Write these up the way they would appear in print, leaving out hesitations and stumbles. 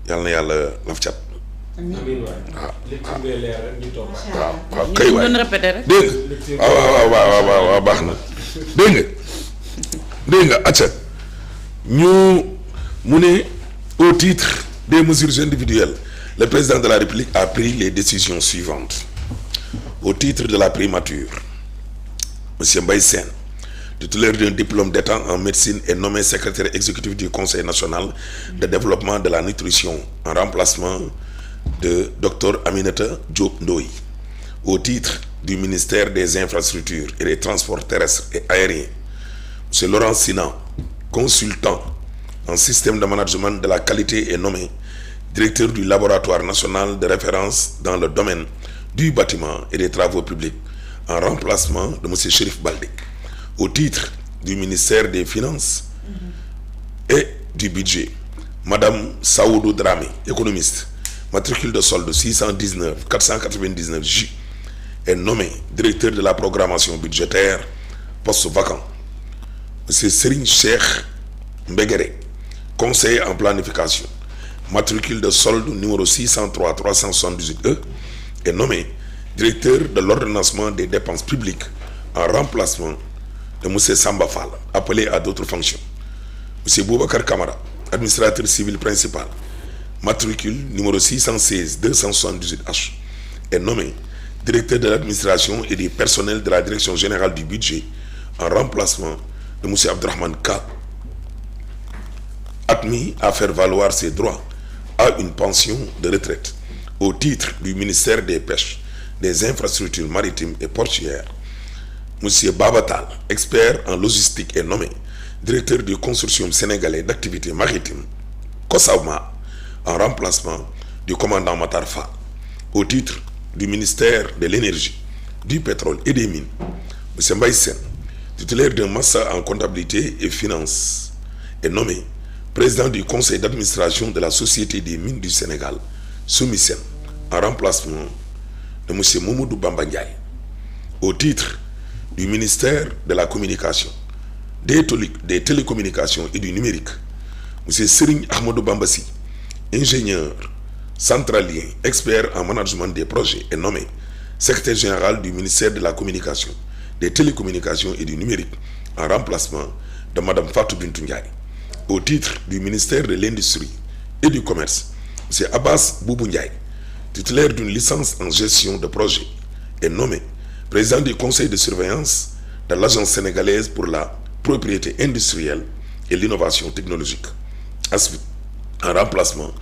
yàlla na yàlla laf cat. amiin waaw kay waay dégg nga waaw baax na dégg nga acca ñu mu ne au titre des mesures individuelles le président de la République a pris les décisions suivantes au titre de la primature monsieur Mbaye Sène, titulaire d'un diplôme d'État en médecine, est nommé secrétaire exécutif du Conseil national de développement de la nutrition en remplacement de Dr Aminata Diop Ndoye. Au titre du ministère des infrastructures et des transports terrestres et aériens, monsieur Laurent Sinan, consultant en système de management de la qualité, est nommé directeur du laboratoire national de référence dans le domaine du bâtiment et des travaux publics en remplacement de monsieur Chérif Baldé. Au titre du ministère des Finances et du Budget, madame Saoudou Dramé, économiste, matricule de solde 619 499 J, est nommé directeur de la programmation budgétaire, poste vacant. Monsieur Serigne Cheikh Mbegere, conseiller en planification, matricule de solde numéro 603 378 E, est nommé directeur de l'ordonnancement des dépenses publiques en remplacement de monsieur Samba Fall, appelé à d'autres fonctions. Monsieur Boubacar Kamara, administrateur civil principal, matricule numéro 616 278 H, est nommé directeur de l'administration et du personnel de la direction générale du budget en remplacement de monsieur Abdourahmane K, admis à faire valoir ses droits à une pension de retraite au titre du ministère des Pêches, des infrastructures maritimes et portuaires. Monsieur Babatal, expert en logistique, est nommé directeur du consortium sénégalais d'activités maritimes, COSAMA, en remplacement du commandant Matar Fall. Au titre du ministère de l'énergie, du pétrole et des mines, monsieur Mbaye Sène, titulaire d'un master en comptabilité et finances, est nommé président du conseil d'administration de la Société des mines du Sénégal, SOMISEN, en remplacement de monsieur Mamadou Bamba Ndiaye. Au titre du ministère de la communication, des télécommunications et du numérique, monsieur Serigne Ahmadou Bambassi, ingénieur centralien, expert en management des projets, est nommé secrétaire général du ministère de la communication, des télécommunications et du numérique, en remplacement de madame Fatou Bintou Ndiaye. Au titre du ministère de l'Industrie et du Commerce, monsieur Abbas Boubou Ndiaye, titulaire d'une licence en gestion de projet, est nommé président du conseil de surveillance de l'Agence sénégalaise pour la propriété industrielle et l'innovation technologique, en remplacement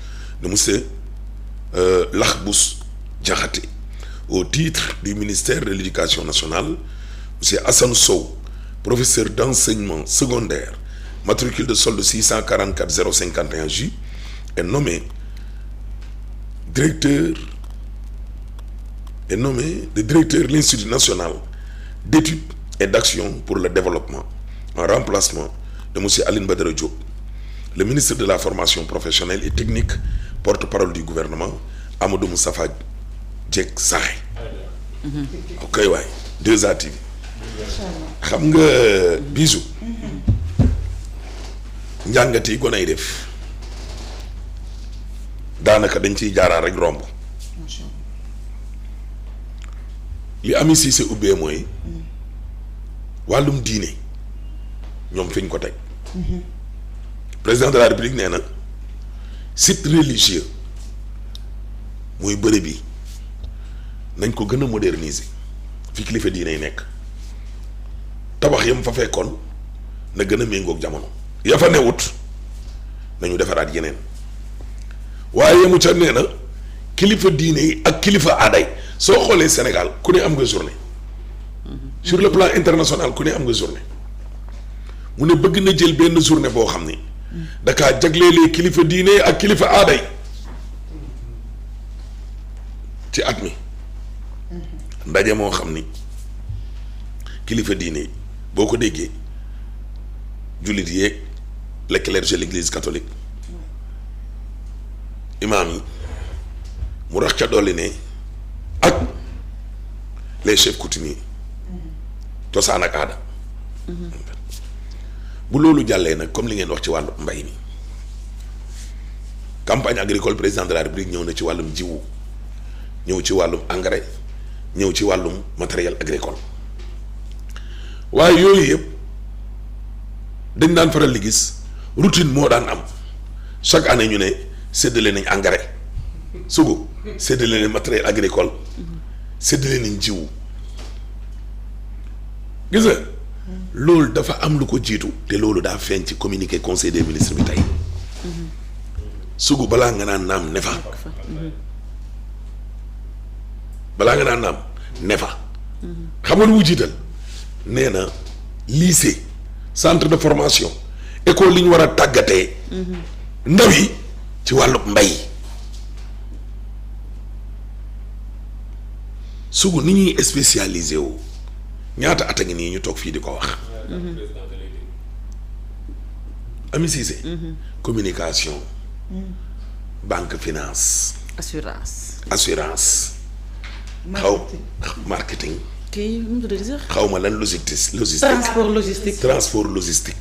de monsieur Lahbous Diakhaté. Au titre du ministère de l'Éducation nationale, monsieur Hassan Sow, professeur d'enseignement secondaire, matricule de solde 644 051 J, est nommé directeur de l'Institut national d'études et d'action pour le développement, en remplacement de monsieur Aline Badara Diop. Le ministre de la formation professionnelle et technique, porte-parole du gouvernement, Amadou Moustapha Diek Saxe. ok waay 2A TV xam nga bisu njàngat yi gone yi def daanaka dañ ciy jaaraan rek romb li Ami Cissé ubbee mooy wàllum diine ñoom fi ñu ko teg président de la République nee na site religieux mooy bërëb bi nañ ko gën a moderniser fi kilifa diine yi nekk tabax yam fa fekkoon na gën a méngoog jamono ya fa newut nañu defaraat yeneen waaye yemu ca nee na kilifa diine yi ak kilifa aaday soo xoolee Sénégal ku ne am nga journée sur le plan international ku ne am nga journée mu ne bëgg na jël benn journée boo xam ni dakaa jagleelee kilifa diine ak kilifa aaday ci at mi ndaje moo xam ni kilifa diine yi boo ko déggee jullit yeeg le clergé de l'église catholique imaam yi mu rax ca dolli ne ak les chefs coutumiers cosaan ak aada bu loolu jàllee nag comme li ngeen wax ci wàllu mbay mi campagne agricole président de la République ñëw na ci wàllum jiwu ñëw ci wàllum engrais ñëw ci wàllum matériel agricole waaye yooyu yëpp dañ daan faral di gis routine moo daan am chaque année ñu ne séddale nañ engrais sugu séddale nañ matériel agricole séddale nañ jiwu gis nga loolu dafa am lu ko jiitu te loolu daa feeñ ci communiqué conseil des ministres bi tey sugu balaa nga naan naam ne fa balaa nga naan naam ne fa xam nga lu mu jiital nee na lycée centre de formation école li ñu war a tàggatee ndaw yi ci wàllub mbay sugu ni ñuy spécialisé wu ñaata at a ngi nii ñu toog fii di ko wax Ami Cissé communication banque finance assurance marketing kii nu mu tuddati sax. xaw ma lan logistique transport logistique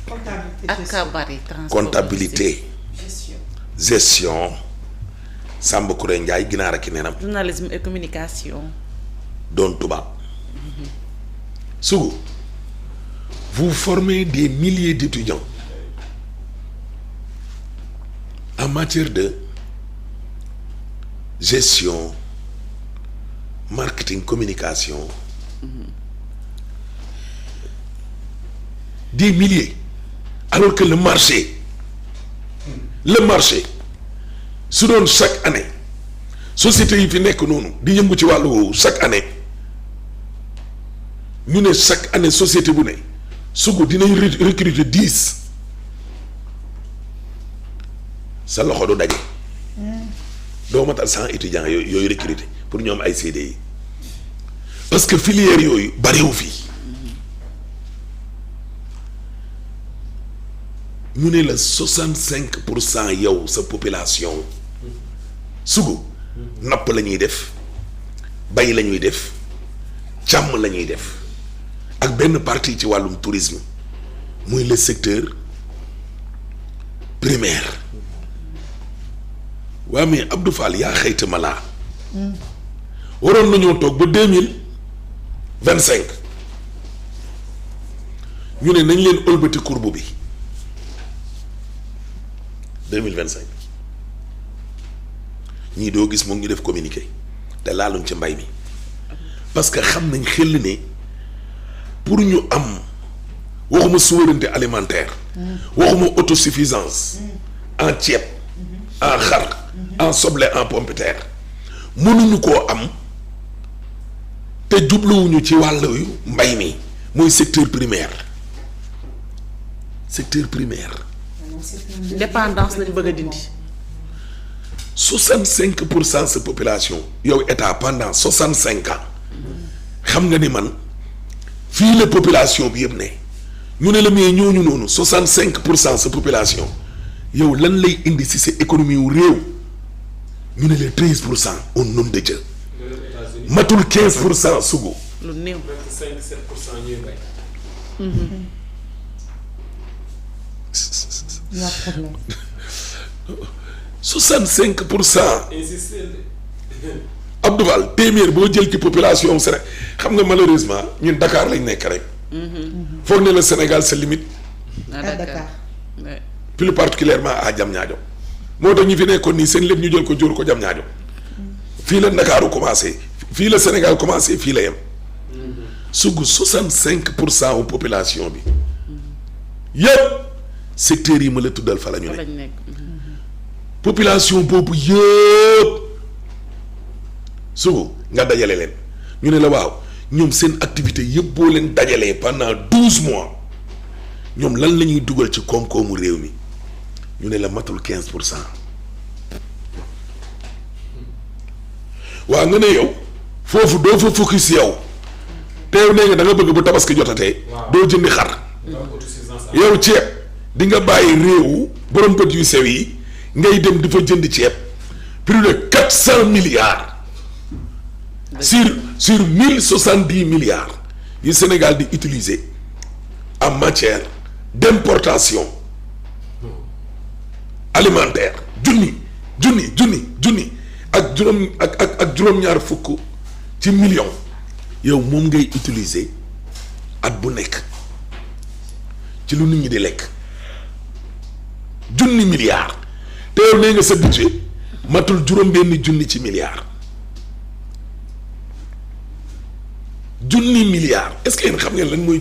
ak bari comptabilité gestion Samba Kouré Ndiaye ginaar ak i neenam journalisme et communication. doon tubaab sugu vous formez des milliers d'étudiants en matière de gestion marketing communication des milliers alors que le marché su doon chaque année société yi fi nekk noonu di yëngu ci wàllu woowu chaque année ñu ne chaque année société bu ne sugu dinañ recruter 10 sa loxo du daje doo matal 100 étudiants yooyu recruter pour ñoom ay CDI parce que filière yooyu bariwu fii ñu ne la 65% yow sa population sugu napp la ñuy def bay la ñuy def càmm la ñuy def ak benn partie ci wàllum tourisme muy le secteur primaire waa mais Abdou Fall yaa xëyta ma laa waroon nañoo toog ba 2025 ñu ne nañ leen ëlbati courbe bi 2025 ñii doo gis moom ñu def communiqué te laaluñ ci mbay mi parce que xam nañ xel ne pour ñu am waxuma souveraineté alimentaire waxuma autosuffisance en ceeb en xar en soble en pomme de terre mënuñu koo am te jubluwuñu ci wàllu mbay mi mooy secteur primaire dépendance lañu bëgg a dindi. 65% sa population yow état pendant 65 ans xam nga ni man fii la population bi yëpp ne ñu ne la mais ñooñu noonu 65% sa population yow lan lay indi ci sa économie wu réew ñu ne la 13% au nom de Dieu matul 15% sugu. lu néew 5-7% ñuy bay. 65%. Abdou Fall téeméer boo jël ci population Sénégal xam nga malheureusement ñun Dakar lañ nekk rek. foog ne le Sénégal se limite. à Dakar. plus particulièrement à Diamniadio moo tax ñi fi nekkoon nii seen lépp ñu jël ko jóor ko Diamniadio fii la Ndakaaru commencé fii la Sénégal commencé fii la yem. sugg 65% wu population bi yëpp secteurs yi ma la tuddal fa la ñu ne. population boobu yëpp sugu nga dajale leen ñu ne la waaw ñoom seen activité yëpp boo leen dajalee pendant 12 mois ñoom lan la ñuy dugal ci koom-koomu réew mi ñu ne la matul 15%. waaw nga ne yow foofu doo fa focus yow teew nee nga da nga bëgg bu tabaski jotatee. doo jëndi xar. yow ceeb di nga bàyyi réewu borom bët yu sew yi ngay dem di fa jënd ceeb plus de 400 milliards. sur 1070 milliards yu Sénégal di utiliser en matière d'importation alimentaire junni junni ak juróom-ñaar fukk ci million yow moom ngay utiliser at bu nekk ci lu nit ñi di lekk junni milliards te yow nee nga sa budget matul juróom-benni junni ci milliards junni milliards est-ce que yéen xam ngeen lan mooy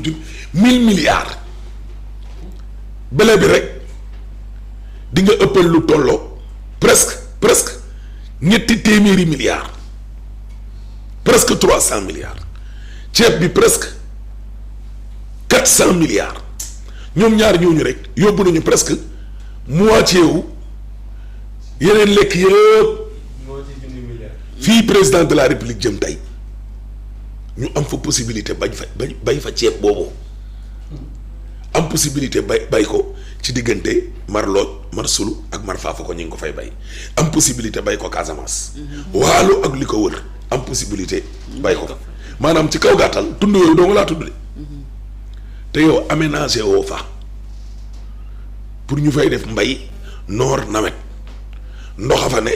1000 milliards bële bi rek di nga ëppal lu tolloo presque ñetti téeméeri milliards presque 300 milliards ceeb bi presque 400 milliards ñoom ñaar ñooñu rek yóbbu nañu presque moitié wu yeneen lekk yëpp fii président de la république jëm tey ñu am fa possibilité bay fa ceeb boobu am possibilité bay ko ci diggante Marlooj Marsulu ak Marfafa ko ñu ngi ko fay bay am possibilité bay ko Casamance. Waalo ak li ko wër am possibilité bay ko maanaam ci kaw gàttal tund yooyu doo nga laa tudd de te yow aménagé woo fa pour ñu fay def mbay noor nawet ndox a fa ne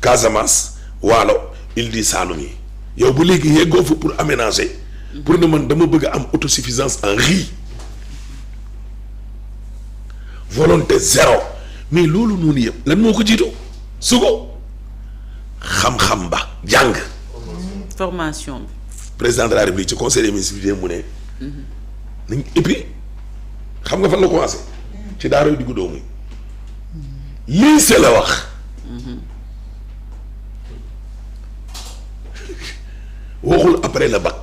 Casamance Waalo Île du Saloum yi yow bu léegi yeggoo fa pour aménager pour ne man dama bëgg a am autosuffisance en riz volonté zéro mais loolu noonu yëpp lan moo ko jiitu su ko xam-xam ba jàng. formation bi. président de la république ci conseil des ministres bi mu ne. nañ et puis xam nga fan la commencé. ci daara yu diggu doomu lycée la wax. waxul après le bac.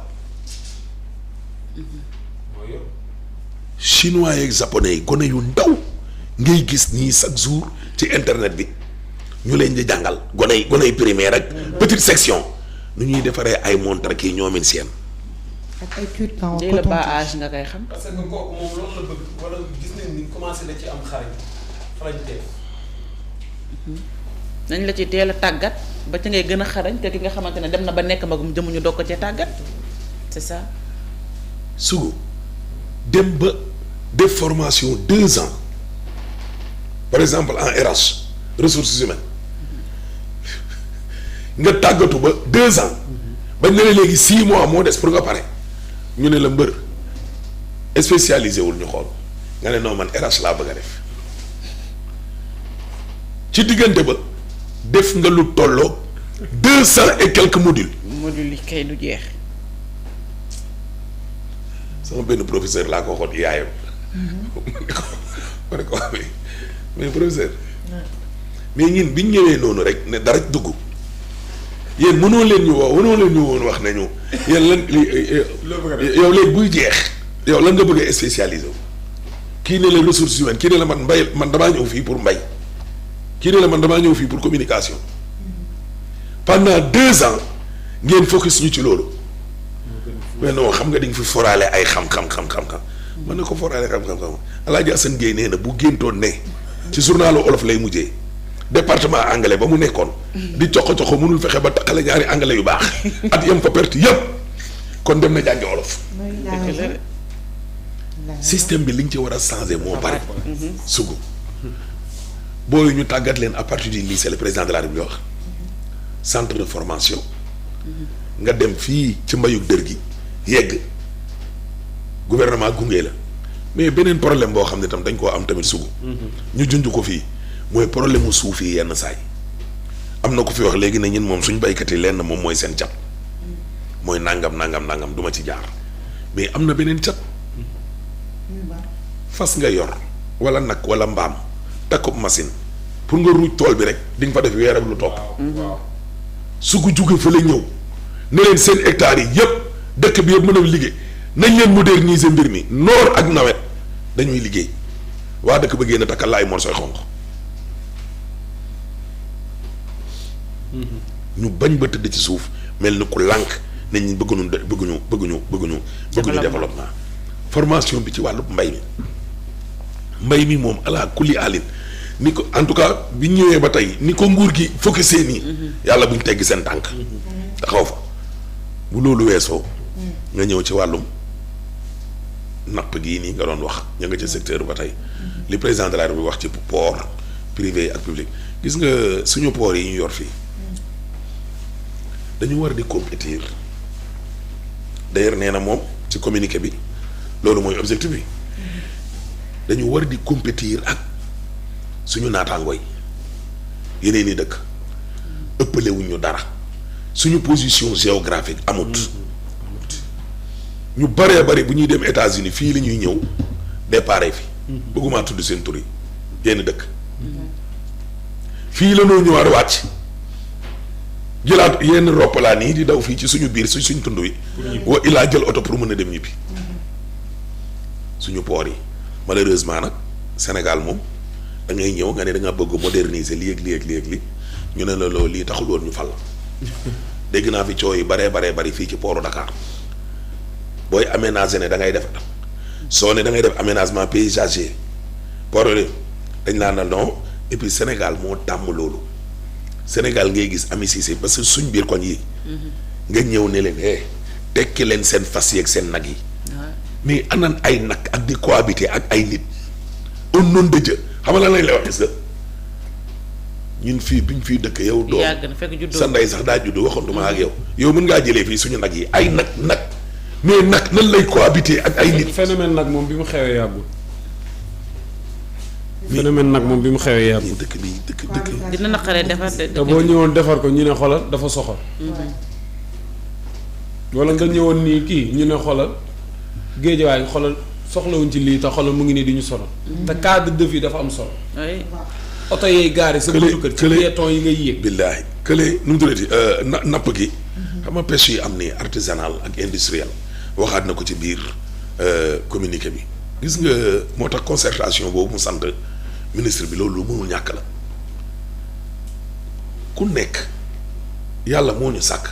chinois yeeg japonais yi gone yu ndaw ngay gis nii chaque jour ci internet bi ñu leen di jàngal gone yi primaire ak petite section nu ñuy defaree ay montre kii ñoomin seen. ak ay cure-dent dès le bas âge nga koy xam. parce que kooku moom loolu la bëgg wala gis nañ ni commencé na ci am xarañteef. nañ la ci teel a tàggat ba ca ngay gën a xarañ te ki nga xamante ne dem na ba nekk magum jëmuñu doog ko cee tàggat c'est ça. sugu dem ba def formation 2 ans par exemple en RH ressources humaines nga tàggatu ba 2 ans bañ ne la léegi 6 mois moo des pour nga pare ñu ne la mbër spécialisé wul ñu xool nga ne non man RH laa bëgg a def ci diggante ba def nga lu tolloo 200 et quelques modules. modules yi kay du jeex. sama benn professeur laa ko waxoon yaayam. ma ne ko mais professeur. mais ñun bi ñu ñëwee noonu rek ne dara dugg yéen mënoo leen ñu woon wax nañu yéen lan yow léegi buy jeex yow lan nga bëgg a spécialisé wu kii ne la ressources humaines kii ne la man mbay man damaa ñëw fii pour mbay kii ne la man damaa ñëw fii pour communication pendant 2 ans ngeen focus ñu ci loolu. mais non xam nga di nga fi foraale ay xam-xam mën na ko foraale xam-xam Alaaji Assane Gueye nee na bu géntoon ne ci journalu olof lay mujjee département anglais ba mu nekkoon di coxo mënul fexe ba takkale ñaari anglais yu baax at yam fa perte yëpp kon dem na jàngi olof. système bi li nga ci war a changer moo bari. sugu booyu ñu tàggat leen à partir du lycée le président de la République wax centre de formation nga dem fii ci mbayug dër gi yegg gouvernement gunge la mais beneen problème boo xam ne tam dañ koo am tamit sugu ñu junj ko fii mooy problème mu suuf yi yenn saay am na ko fi wax léegi ne ñun moom suñ baykat yi lenn moom mooy seen cat mooy nangam du ma ci jaar mais am na beneen cat fas nga yor wala nag wala mbaam takkub machine pour nga ruuj tool bi rek di nga fa def weer ak lu topp sugu jóge fa la ñëw ne leen seen hectares yi yëpp dëkk bi yëpp mën a liggéey nañ leen moderniser mbir mi noor ak nawet dañuy liggéey waa dëkk ba génn takkal laay morsoy xonq ñu bañ ba tëdd ci suuf mel ni ku lànk nit ñi bëgguñu développement formation bi ci wàllu mbay mi moom ala kulli alin ni ko en tout cas bi ñëwee ba tey ni ko nguur gi focusé nii yàlla buñ teggi seen tànk taxaw fa bu loolu weesoo nga ñëw ci wàllum napp gii nii nga doon wax ña nga ci secteur ba tey li président de la République wax ci port privé ak public gis nga suñu port yi ñu yor fii dañu war di compétir d'ailleurs nee na moom ci communiqué bi loolu mooy objectif bi dañu war di compétir ak suñu naataangoo yi yeneen i dëkk ëppalewuñ ñu dara suñu position géographique amut ñu bëree bëri bu ñuy dem États-Unis fii la ñuy ñëw déparé fi bëgguma tudd seen tur yi yenn dëkk fii la noo ñëwaat wàcc jëlaat yenn roppalaan nii di daw fii ci suñu biir suñ tund yi wa illaa jël oto pour mën a dem ñibbi suñu port yi malheureusement nag Sénégal moom da ngay ñëw nga ne da nga bëgg moderniser lii ak lii ak lii ak lii ñu ne la loolu lii taxul woon ñu fal dégg naa fi coow yi baree bari fii ci portu Dakar booy aménager ne da ngay def soo ne da ngay def aménagement paysager port dañ laa na non et puis Sénégal moo tàmm loolu Sénégal ngay gis Ami Cissé parce que suñ biir koñ yi nga ñëw ne leen tekki leen seen fas yi ak seen nag yi mais anan ay nag ak di cohabiter ak ay nit au nom de Dieu xam nga lan lañ lay wax gis nga ñun fii biñ fii dëkk yow doom sa ndey sax daa judd waxantuma ak yow mën ngaa jëlee fii suñu nag yi ay nag mais nag nan lay cohabiter ak ay nit. phénomène nag moom bi mu xewee yàggul. phénomène nag moom bi mu xewee yàggul. dëkk dina naqaree defar te boo ñëwoon defar ko ñu ne xoolal dafa soxal. wala nga ñëwoon nii kii ñu ne xoolal géejawaay xoolal soxlawuñ ci lii te xoolal mu ngi nii di ñu sonal. te cadre de vie dafa am solo. oto yeey gaari sa buntu kër ci piéton yi ngay yéeg. billaahi kële nu mu tuddati napp gi. xam nga pêche yi am ni artisanal ak industriel. waxaat na ko ci biir communiqué bi gis nga moo tax concertation boobu mu sant ministre bi loolu lu mënul ñàkk la ku nekk yàlla moo ñu sàkk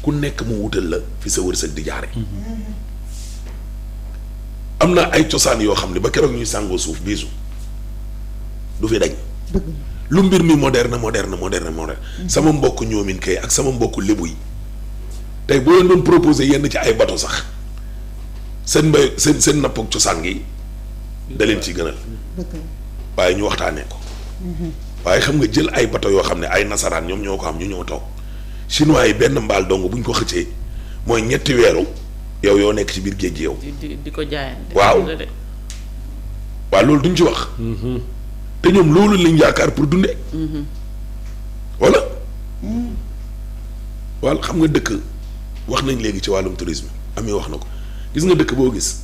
ku nekk mu wutal la fi sa wërsëg di jaare am na ay cosaan yoo xam ne ba keroog ñuy sàngoo suuf biisu du fi dañ lu mbir mi moderne sama mbokk ñoomin kay ak sama mbokk lébu yi tey boo leen doon proposé yenn ci ay bato sax seen mbay seen napp ak cosaan gi da leen ci gënal waaye ñu waxtaanee ko waaye xam nga jël ay bato yoo xam ne ay nasaraan ñoom ñoo ko am ñu ñoo toog chinois yi benn mbaal dong bu ñu ko xëccee mooy ñetti weeru yow yoo nekk ci biir géej gi yow di ko jaayante waaw loolu duñ ci wax te ñoom loolu lañ yaakaar pour dundee wala xam nga dëkk wax nañ léegi ci wàllum tourisme amee wax na ko gis nga dëkk boo gis